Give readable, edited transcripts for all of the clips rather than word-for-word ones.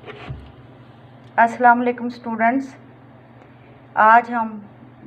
अस्सलाम वालेकुम स्टूडेंट्स। आज हम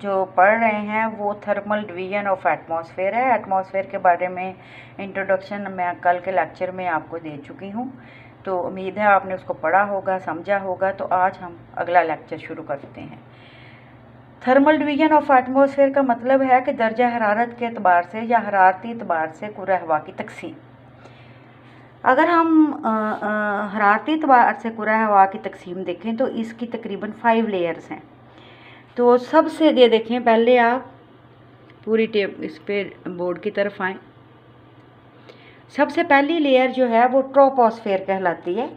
जो पढ़ रहे हैं वो थर्मल डिवीजन ऑफ एटमॉस्फेयर है। एटमॉस्फेयर के बारे में इंट्रोडक्शन मैं कल के लेक्चर में आपको दे चुकी हूँ, तो उम्मीद है आपने उसको पढ़ा होगा, समझा होगा। तो आज हम अगला लेक्चर शुरू करते हैं। थर्मल डिवीजन ऑफ एटमॉस्फेयर का मतलब है कि दर्जा हरारत के एतबार से या हरारती एतबार से कुर्रा हवा की तकसीम। अगर हम हरारती एतबार से कुर्रा हवा की तकसीम देखें तो इसकी तकरीबन 5 लेयर्स हैं। तो सबसे ये देखें, पहले आप पूरी टेप इस पे बोर्ड की तरफ आएँ। सबसे पहली लेयर जो है वो ट्रोपोस्फेयर कहलाती है।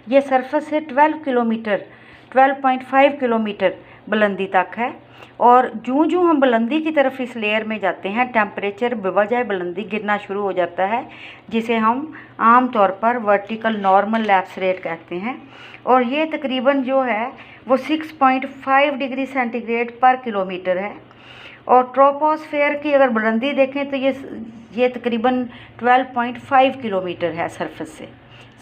ये सरफेस से 12.5 किलोमीटर बुलंदी तक है, और जूँ जूँ हम बुलंदी की तरफ इस लेयर में जाते हैं टेम्परेचर बवजह बुलंदी गिरना शुरू हो जाता है, जिसे हम आम तौर पर वर्टिकल नॉर्मल लैप्स रेट कहते हैं। और ये तकरीबन जो है वो 6.5 डिग्री सेंटीग्रेड पर किलोमीटर है। और ट्रोपोस्फेयर की अगर बुलंदी देखें तो ये तकरीबन 12.5 किलोमीटर है सरफेस से।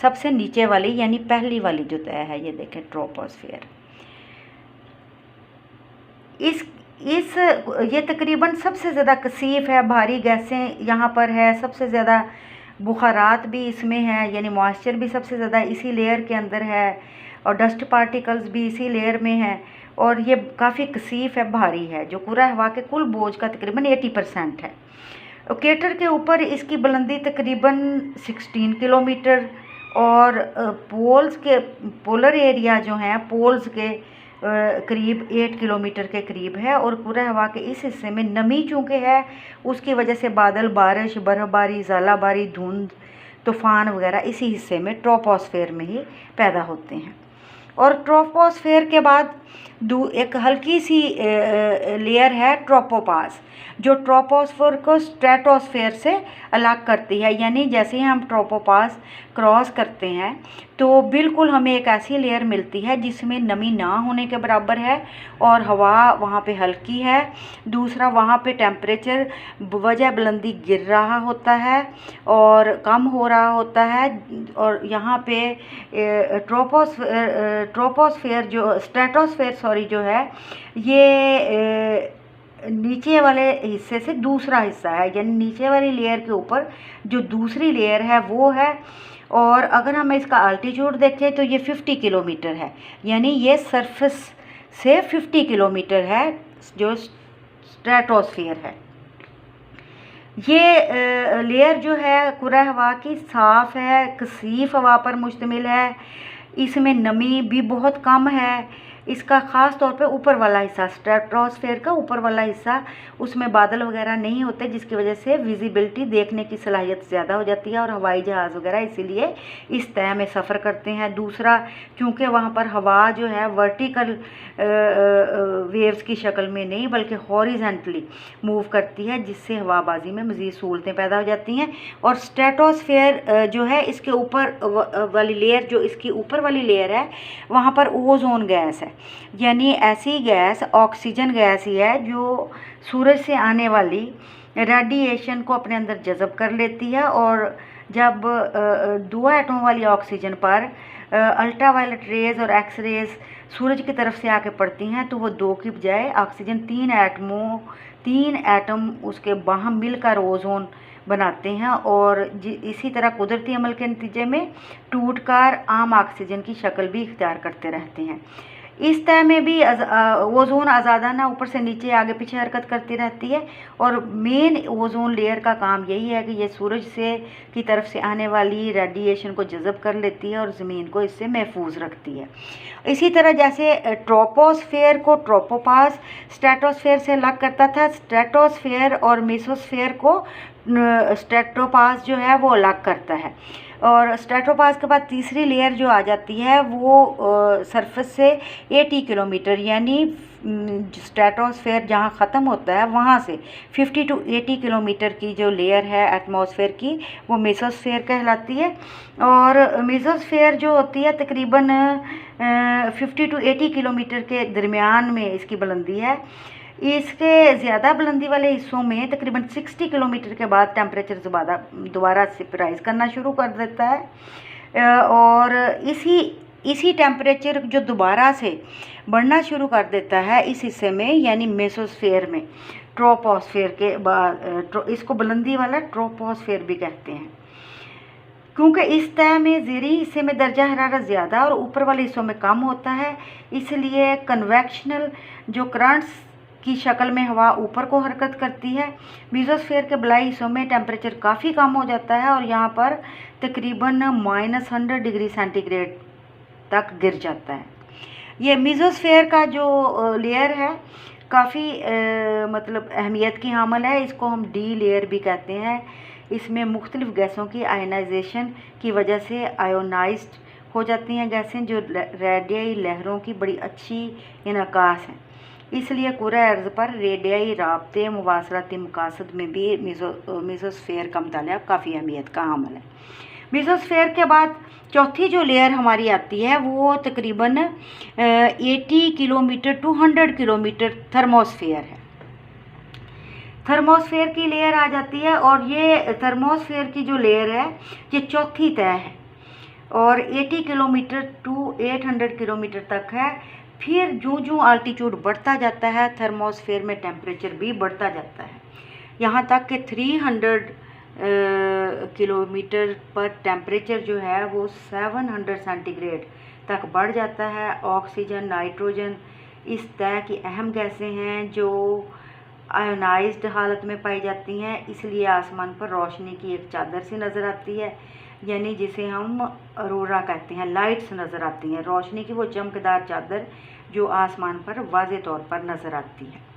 सबसे नीचे वाली यानी पहली वाली जो तय है, ये देखें ट्रोपोस्फेयर। ये तकरीबन सबसे ज़्यादा कसीफ है, भारी गैसें यहाँ पर है, सबसे ज़्यादा बुखारात भी इसमें है, यानी मॉइस्चर भी सबसे ज़्यादा इसी लेयर के अंदर है, और डस्ट पार्टिकल्स भी इसी लेयर में है। और ये काफ़ी कसीफ है, भारी है, जो कुर्रा हवा के कुल बोझ का तकरीबन 80% है। इक्वेटर के ऊपर इसकी बुलंदी तकरीबन 16 किलोमीटर, और पोलर एरिया जो हैं पोल्स के करीब 8 किलोमीटर के करीब है। और कुर्रा हवा के इस हिस्से में नमी चूँकि है, उसकी वजह से बादल, बारिश, बर्फ़बारी, ज़ालाबारी, धुंध, तूफ़ान वगैरह इसी हिस्से में ट्रोपोस्फेयर में ही पैदा होते हैं। और ट्रोपोस्फेयर के बाद एक हल्की सी लेयर है ट्रोपोपास, जो ट्रोपोस्फेयर को स्ट्रेटोस्फेयर से अलग करती है। यानी जैसे ही हम ट्रोपोपास क्रॉस करते हैं तो बिल्कुल हमें एक ऐसी लेयर मिलती है जिसमें नमी ना होने के बराबर है, और हवा वहाँ पे हल्की है। दूसरा, वहाँ पे टेम्परेचर बवजह बुलंदी गिर रहा होता है और कम हो रहा होता है। और यहाँ पे ट्रोपोस्फेयर जो स्ट्रेटोस्फेयर जो है, ये नीचे वाले हिस्से से दूसरा हिस्सा है, यानी नीचे वाली लेयर के ऊपर जो दूसरी लेयर है वो है। और अगर हम इसका अल्टीट्यूड देखें तो ये 50 किलोमीटर है, यानी ये सरफेस से 50 किलोमीटर है जो स्ट्रेटोस्फेयर है। ये लेयर जो है कुर्रा हवा की साफ़ है, कसीफ हवा पर मुश्तमिल है। इसमें नमी भी बहुत कम है। इसका ख़ास तौर पे ऊपर वाला हिस्सा, स्ट्रेटोस्फेयर का ऊपर वाला हिस्सा, उसमें बादल वगैरह नहीं होते, जिसकी वजह से विजिबिलिटी, देखने की सलाहियत ज़्यादा हो जाती है, और हवाई जहाज़ वगैरह इसीलिए इस तय में सफ़र करते हैं। दूसरा, क्योंकि वहाँ पर हवा जो है वर्टिकल वेव्स की शक्ल में नहीं बल्कि हॉरिजेंटली मूव करती है, जिससे हवाबाजी में मज़ीद सहूलतें पैदा हो जाती हैं। और स्ट्रेटोस्फेयर जो है, इसके ऊपर वाली लेयर, जो इसकी ऊपर वाली लेयर है, वहाँ पर ओजोन गैस है, यानी ऐसी गैस, ऑक्सीजन गैस ही है जो सूरज से आने वाली रेडिएशन को अपने अंदर जज़ब कर लेती है। और जब 2 एटम वाली ऑक्सीजन पर अल्ट्रावायलेट रेज और एक्स रेज सूरज की तरफ से आके पड़ती हैं, तो वो 2 की बजाय ऑक्सीजन 3 एटम उसके बाहम मिलकर ओजोन बनाते हैं, और इसी तरह कुदरती अमल के नतीजे में टूटकर आम ऑक्सीजन की शक्ल भी इख्तियार करते रहते हैं। इस तय में भी ओजोन आज़ादाना ऊपर से नीचे, आगे पीछे हरकत करती रहती है। और मेन ओजोन लेयर का काम यही है कि ये सूरज से की तरफ से आने वाली रेडिएशन को जज़ब कर लेती है और ज़मीन को इससे महफूज रखती है। इसी तरह जैसे ट्रोपोस्फेयर को ट्रोपोपास स्ट्रेटोस्फेयर से अलग करता था, स्ट्रेटोस्फेयर और मेसोस्फेयर को स्ट्रेटोपास जो है वो अलग करता है। और स्ट्रेटोपास के बाद तीसरी लेयर जो आ जाती है वो सरफेस से 80 किलोमीटर, यानी स्ट्रेटोस्फेयर जहाँ ख़त्म होता है वहाँ से 50 to 80 किलोमीटर की जो लेयर है एटमॉस्फेयर की, वो मेसोस्फेयर कहलाती है। और मेसोस्फेयर जो होती है तकरीबन 50 to 80 किलोमीटर के दरमियान में इसकी बुलंदी है। इसके ज़्यादा बुलंदी वाले हिस्सों में तकरीबन 60 किलोमीटर के बाद टेम्परेचर दोबारा से राइज़ करना शुरू कर देता है। और इसी इसी टेम्परेचर जो दोबारा से बढ़ना शुरू कर देता है इस हिस्से में, यानी मेसोस्फेयर में, ट्रोपोस्फेयर के बाद, इसको बुलंदी वाला ट्रोपोस्फेयर भी कहते हैं, क्योंकि इस तह में ज़ेरी हिस्से में दर्जा हरारत ज़्यादा और ऊपर वाले हिस्सों में कम होता है, इसलिए कन्वेक्शनल जो करंट्स की शक्ल में हवा ऊपर को हरकत करती है। मेसोस्फेयर के बलाई हिस्सों में टेम्परेचर काफ़ी कम हो जाता है और यहाँ पर तकरीबन -100 डिग्री सेंटीग्रेड तक गिर जाता है। ये मेसोस्फेयर का जो लेयर है काफ़ी मतलब अहमियत की हामल है, इसको हम डी लेयर भी कहते हैं। इसमें मुख्तलिफ़ गैसों की आयनाइजेशन की वजह से आयोनाइज्ड हो जाती हैं गैसें, जो रेडियाई लहरों की बड़ी अच्छी इनकास हैं। इसलिए कुरे अर्ज़ पर रेडियाई राब्ते मुवासलाती मकासद में भी मेसोस्फेयर का मुताला काफ़ी अहमियत का हामल है। मेसोस्फेयर के बाद चौथी जो लेयर हमारी आती है वो तकरीबन 80 किलोमीटर टू 100 किलोमीटर थर्मोस्फेयर है। थर्मोस्फेयर की लेयर आ जाती है और ये थर्मोस्फेयर की जो लेयर है ये चौथी तय है और 80 किलोमीटर टू 800 किलोमीटर तक है। फिर जो आल्टीट्यूड बढ़ता जाता है थर्मोस्फेयर में टेम्परेचर भी बढ़ता जाता है, यहाँ तक कि 300 किलोमीटर पर टेम्परेचर जो है वो 700 सेंटीग्रेड तक बढ़ जाता है। ऑक्सीजन, नाइट्रोजन इस तय की अहम गैसें हैं जो आयोनाइज्ड हालत में पाई जाती हैं, इसलिए आसमान पर रोशनी की एक चादर सी नज़र आती है, यानी जिसे हम अरोरा कहते हैं। लाइट्स नज़र आती हैं, रोशनी की वो चमकदार चादर जो आसमान पर वाज़े तौर पर नज़र आती है।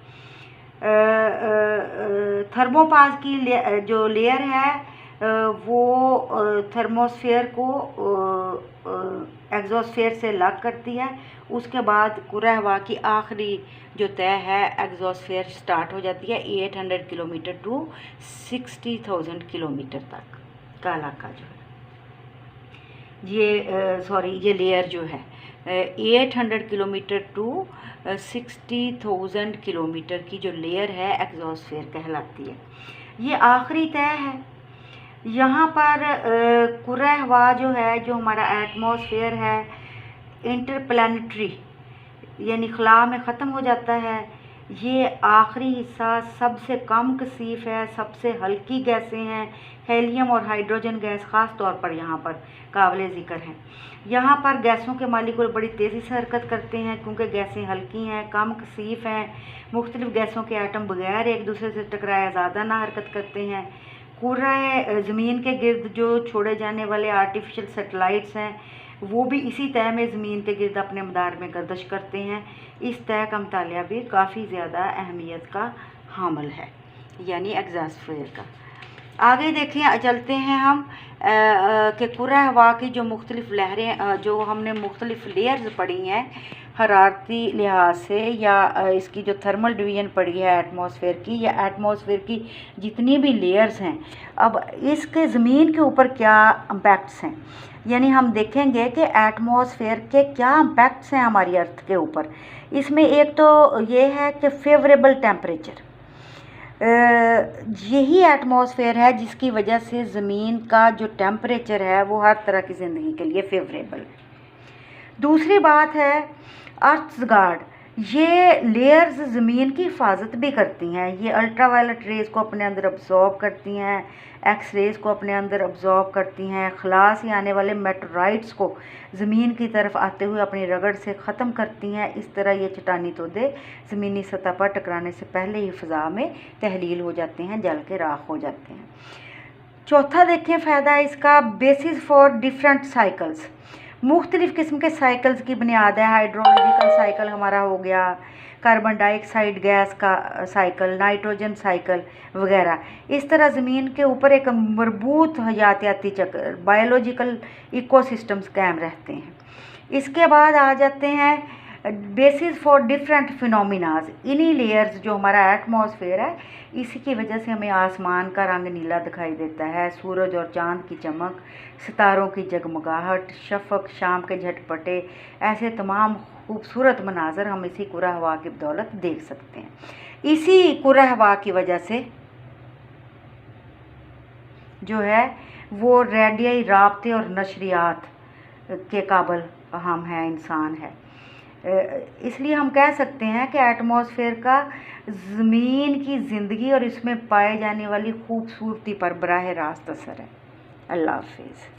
थर्मोपाज की जो लेयर है वो थर्मोस्फेयर को एग्जोस्फेयर से अलग करती है। उसके बाद कुरा हवा की आखिरी जो तय है एग्जोस्फेयर स्टार्ट हो जाती है 800 किलोमीटर टू 60,000 किलोमीटर तक का इलाका जो है ये लेयर जो है 800 किलोमीटर टू 60,000 किलोमीटर की जो लेयर है एग्जोस्फेयर कहलाती है। ये आखिरी तय है। यहाँ पर कुरा हवा जो है, जो हमारा एटमॉस्फेयर है, इंटरप्लैनेटरी यानी खला में ख़त्म हो जाता है। ये आखिरी हिस्सा सबसे कम कसीफ है, सबसे हल्की गैसें हैं। हेलियम और हाइड्रोजन गैस ख़ास तौर पर यहाँ पर काबिल ज़िक्र हैं। यहाँ पर गैसों के मालिक्यूल बड़ी तेज़ी से हरकत करते हैं क्योंकि गैसें हल्की हैं, कम कसीफ हैं। मुख्तलिफ़ गैसों के आटम बगैर एक दूसरे से टकराए ज़्यादा ना हरकत करते हैं। पूरे ज़मीन के गिर्द जो छोड़े जाने वाले आर्टिफिशियल सैटेलाइट्स हैं वो भी इसी तय में ज़मीन के गिर्द अपने मदार में गर्दिश करते हैं। इस तय का मुतालिया भी काफ़ी ज़्यादा अहमियत का हामल है, यानी एग्जॉस्फेयर का। आगे देखें, चलते हैं हम कि कुरा हवा की जो मुख्तलिफ़ लहरें, जो हमने मुख्तलिफ़ लेयर्स पढ़ी हैं हरारती लिहाज से, या इसकी जो थर्मल डिवीज़न पड़ी है एटमॉस्फेयर की, या एटमॉस्फेयर की जितनी भी लेयर्स हैं, अब इसके ज़मीन के ऊपर क्या इम्पैक्ट्स हैं, यानी हम देखेंगे कि एटमॉस्फेयर के क्या इम्पैक्ट्स हैं हमारी अर्थ के ऊपर। इसमें एक तो ये है कि फेवरेबल टेम्परेचर, यही एटमॉस्फेयर है जिसकी वजह से ज़मीन का जो टेम्परेचर है वो हर तरह की ज़िंदगी के लिए फेवरेबल है। दूसरी बात है अर्थ्स गार्ड, ये लेयर्स ज़मीन की हिफाजत भी करती हैं। ये अल्ट्रावायलेट रेज़ को अपने अंदर अब्जॉर्ब करती हैं, एक्स रेज़ को अपने अंदर अब्जॉर्ब करती हैं, खला से आने वाले मेटेराइट्स को ज़मीन की तरफ आते हुए अपनी रगड़ से ख़त्म करती हैं। इस तरह ये चट्टानी तोदे ज़मीनी सतह पर टकराने से पहले ही फ़ज़ा में तहलील हो जाते हैं, जल के राख हो जाते हैं। चौथा देखें फ़ायदा इसका, बेसिस फॉर डिफरेंट साइकिल्स, मुख्तलिफ़ किस्म के साइकिल्स की बुनियाद है। हाइड्रोलॉजिकल साइकिल हमारा हो गया, कार्बन डाइऑक्साइड गैस का साइकिल, नाइट्रोजन साइकिल वगैरह। इस तरह ज़मीन के ऊपर एक मरबूत हयातियाती चक्र, बायोलॉजिकल इकोसिस्टम्स कायम रहते हैं। इसके बाद आ जाते हैं बेसिस फॉर डिफरेंट फिनोमिनाज। इन्हीं लेयर्स जो हमारा एटमॉस्फेयर है, इसी की वजह से हमें आसमान का रंग नीला दिखाई देता है, सूरज और चाँद की चमक, सितारों की जगमगाहट, शफक, शाम के झटपटे, ऐसे तमाम खूबसूरत मनाजर हम इसी कुरा हवा की बदौलत देख सकते हैं। इसी कुरा हवा की वजह से जो है वो रेडियाई राब्ते और नशरियात के काबिल हम हैं, इंसान है। इसलिए हम कह सकते हैं कि एटमॉस्फेयर का ज़मीन की ज़िंदगी और इसमें पाए जाने वाली खूबसूरती पर बराह रास्त असर है। अल्लाह हाफिज़।